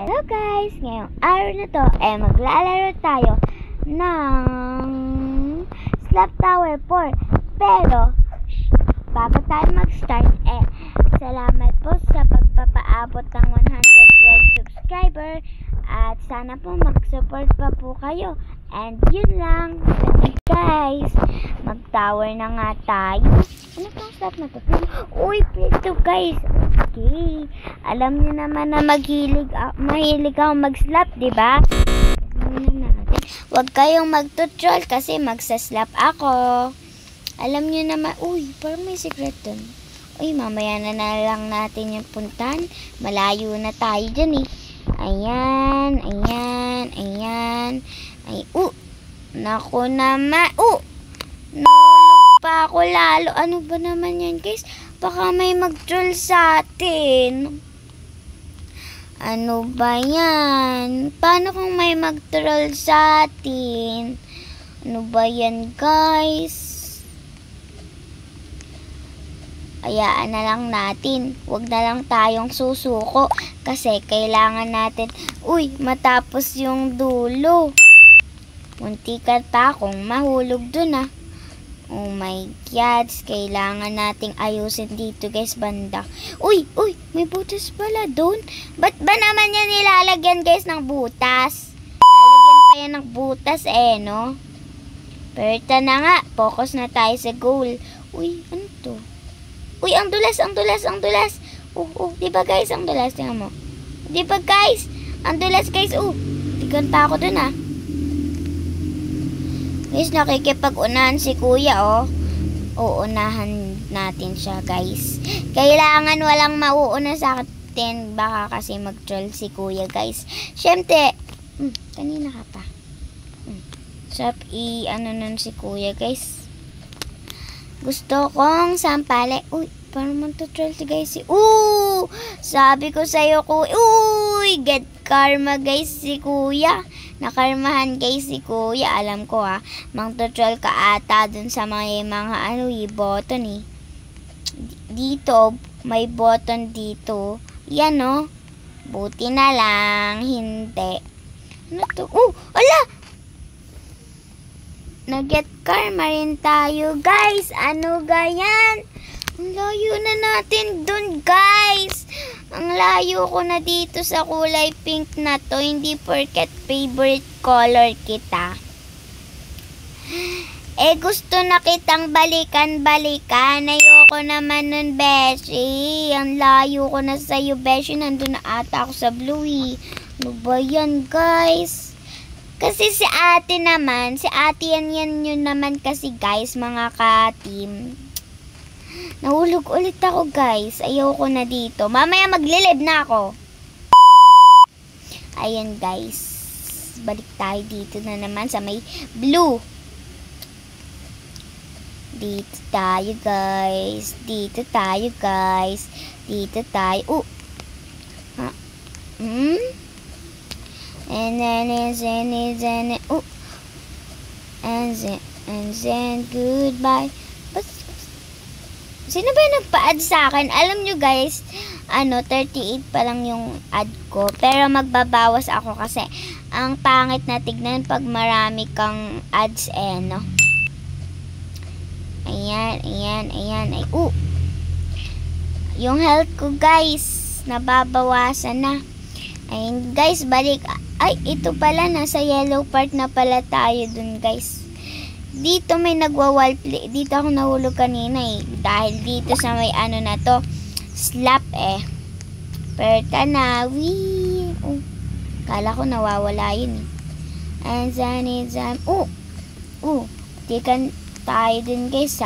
Hello guys! Ngayong araw na to, maglalaro tayo ng Slap Tower 4. Pero, bago tayo mag-start, salamat po sa pagpapaabot ng 112 subscriber. At sana po mag-support pa po kayo. And yun lang. Guys, mag-tower na nga tayo. Ano pang slap na to? Uy, ito guys. Okay. Alam niyo naman na mahilig ako mag-slap, diba? Huwag kayong mag-tutorial kasi magsaslap ako. Alam niyo naman, uy, parang may secret dun. Uy, mamaya na lang natin yung puntan. Malayo na tayo dyan eh. Ayan, ayan, ayan. Ay, naku naman. Nahulog pa ako lalo. Ano ba naman yan, guys? Baka may mag-troll sa atin. Ano ba yan? Paano kung may mag-troll sa atin? Ano ba yan, guys? Hayaan na lang natin. Huwag na lang tayong susuko. Kasi kailangan natin, matapos yung dulo. Munti ka pa akong mahulog dun ah. Oh my God, kailangan nating ayusin dito guys, banda. Uy, may butas pala doon. Ba't ba naman yan nilalagyan guys ng butas? Lalagyan pa yan ng butas no? Pero ito na nga, focus na tayo sa goal. Uy, ano to? Uy, ang dulas. Diba guys, ang dulas, tingnan mo. Diba guys, ang dulas guys, tigan pa ako dun ah. Guys, nakikipag-unahan si kuya, Uunahan natin siya, guys. Kailangan walang mauuna sa atin. Baka kasi mag-troll si kuya, guys. Siyempre, kanina ka pa. Ano nun si kuya, guys. Gusto kong sampale. Parang mag-troll si guys. Sabi ko sa'yo, kuya. Get karma, guys, si kuya. Nakarmahan guys si kuya. Alam ko mang-tutorial ka ata dun sa mga button eh. Dito, may button dito. Yan buti na lang, hindi. Ano to? Ala! Nag-get karma rin tayo guys. Ano ganyan? Ang layo na natin dun guys. Ang layo ko na dito sa kulay pink na to. Hindi porket favorite color kita. Gusto na kitang balikan. Ayoko naman nun, Beshi. Ang layo ko na sa'yo, Beshi. Nandun na ata ako sa blue eh. Ano ba yan, guys? Kasi si ate yan yun naman kasi, guys, mga ka-team. Nahulog ulit ako guys. Ayoko na dito. Mamaya maglilib na ako. Ayan guys. Balik tayo dito na naman sa may blue. Dito tayo guys. Dito tayo. And then goodbye. Sino ba yung nagpa-add sa akin? Alam nyo guys, 38 pa lang yung add ko. Pero magbabawas ako kasi ang pangit na tignan pag marami kang ads no? Ayan. Yung health ko guys, nababawasan na. Ayun guys, balik. Ito pala, nasa yellow part na pala tayo dun guys. Dito may nagwa-wall play. Dito ako nahulog kanina dahil dito sa may na to. Slap Pero na. Kala ko nawawala yun And then. Tikan tayo din guys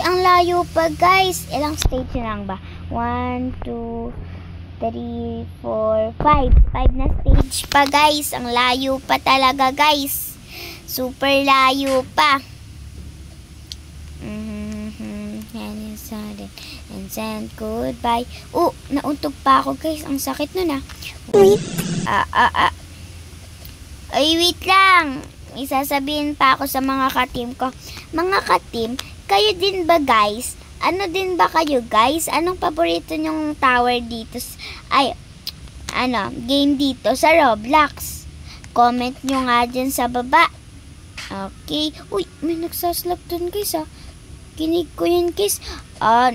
ang layo pa guys. Ilang stage lang ba? 1, 2, 3, 4, 5 na stage pa guys. Ang layo pa talaga guys. Super layo pa. And then goodbye. Nauntog pa ako guys. Ang sakit nun wait lang. Isasabihin pa ako sa mga ka-team ko. Mga ka-team, kayo din ba guys Ano din ba kayo guys? Anong paborito nyong tower dito? Game dito sa Roblox? Comment nyo nga dyan sa baba. Okay. Uy, may nagsaslap dun guys Kinig ko yun guys.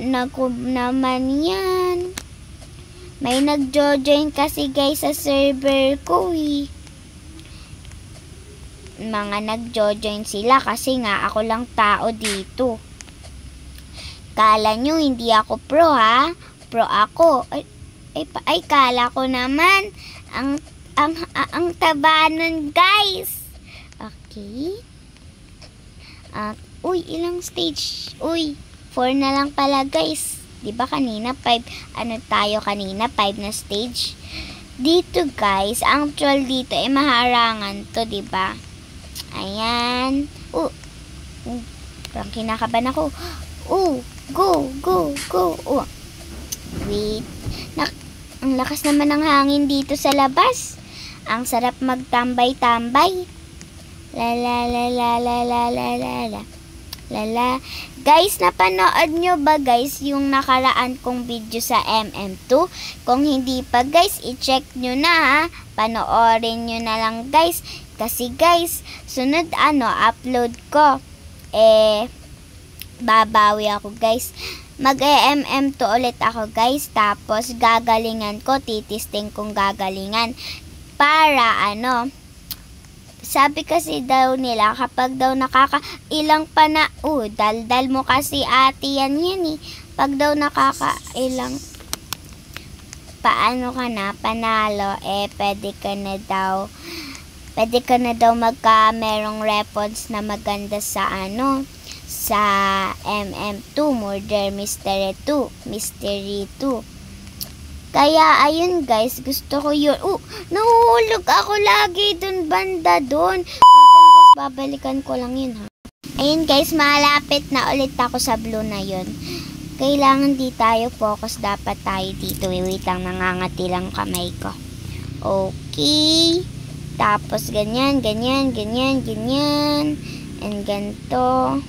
Naku naman yan. May nagjo-join kasi guys sa server ko Mga nagjo-join sila kasi nga ako lang tao dito. Kala nyo hindi ako pro Pro ako. Ay kala ko naman ang taba nun guys. Okay. Uy, ilang stage? Uy, 4 na lang pala guys. Diba kanina 5? Tayo kanina 5 na stage. Dito guys, ang actual dito maharangan to, diba? Ayan. Parang kinakabahan ako. Go. Wait. Ang lakas naman ng hangin dito sa labas. Ang sarap magtambay-tambay. La. Guys, napanood nyo ba guys yung nakaraan kong video sa MM2? Kung hindi pa guys, i-check nyo na Panoorin nyo na lang guys. Kasi guys, sunod upload ko. Babawi ako guys. Mag-MM2 ulit ako guys. Tapos gagalingan ko, titisting kong gagalingan. Para sabi kasi daw nila, kapag daw nakakailang daldal mo kasi ate yan Pag daw nakakailang panalo, pwede ka na daw merong reports na maganda sa sa MM2, Murder Mystery 2. Kaya, ayun guys, gusto ko yun. Nahuhulog ako lagi dun, banda dun. Guys, babalikan ko lang yun Ayun guys, malapit na ulit ako sa blue na yun. Kailangan di tayo focus, dapat tayo dito. Wait lang, nangangati lang kamay ko. Okay. Tapos, ganyan. And ganito.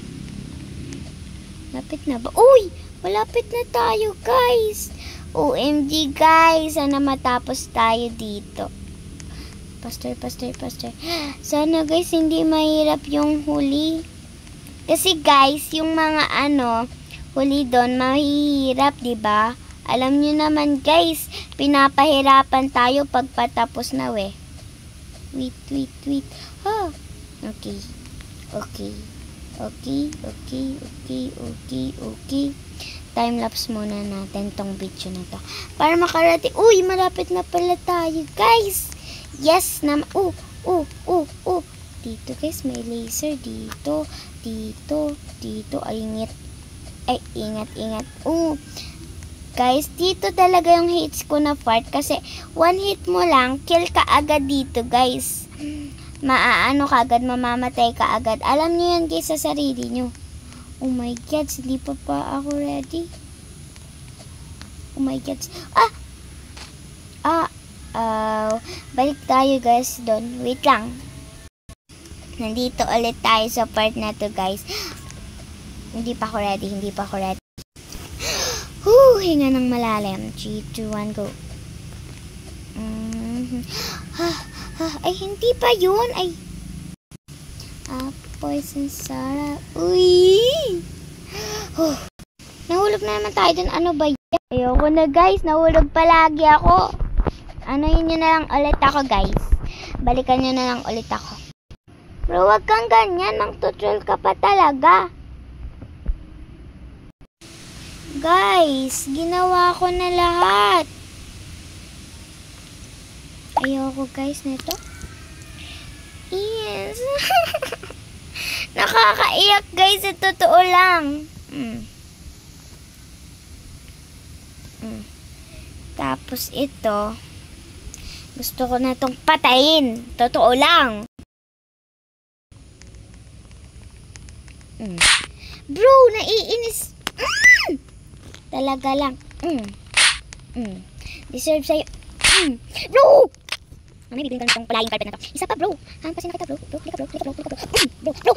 Lapit na ba? Uy! Malapit na tayo guys. OMG guys, sana matapos tayo dito. Pastor. Sana guys, hindi mahirap yung huli. Kasi guys, yung mga huli doon, mahirap, diba? Alam nyo naman guys, pinapahirapan tayo pag patapos na Wait. Okay. Time-lapse muna natin tong video na to. Para makarating. Uy, malapit na pala tayo, guys. Yes naman. Dito, guys, may laser. Dito. Ay, ingat. Guys, dito talaga yung hits ko na part. Kasi, one hit mo lang, kill ka agad dito, guys. Ka agad, mamamatay ka agad. Alam nyo yan, guys, sa sarili nyo. Oh my God, hindi pa ako ready. Oh my God. Balik tayo guys doon. Wait lang. Nandito ulit tayo sa part na to guys. Hindi pa ako ready. Hinga ng malalim. 3, 2, 1, go. Ay, hindi pa yun. Ay. Poison Sarah. Uy! Nahulog na naman tayo dun. Ano ba yan? Ayoko na guys. Nahulog palagi ako. Yun na lang ulit ako guys. Balikan nyo na lang ulit ako. Bro, wag kang ganyan. Mang tutorial ka pa talaga. Guys, ginawa ko na lahat. Ayoko guys nito. Yes. Nakakaiyak guys, sa totoo lang. Tapos ito, gusto ko na itong patayin. Totoo lang. Bro, naiinis. Talaga lang. Deserve sa'yo. Bro! Ano yung bibigyan itong palayong carpet na to? Isa pa bro. Hampasin na kita bro. Bro. Bro.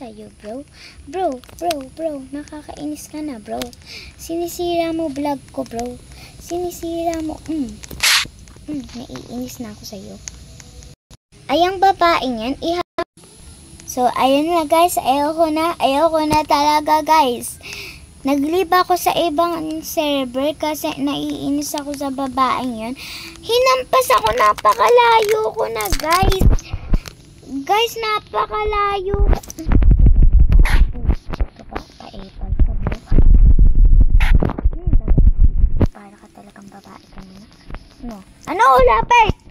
sa'yo, bro. Bro, nakakainis ka na, bro. Sinisira mo vlog ko, bro. Sinisira mo, naiinis na ako sa'yo. Ayang babaeng yan, So, ayun na guys, ayoko na talaga guys. Nag-leave ako sa ibang server kasi naiinis ako sa babaeng yun. Hinampas ako, napakalayo ko na guys. Guys, napakalayo. Pa-apal ka bro. Para ka talagang babae kanina. No. Ano, lapit?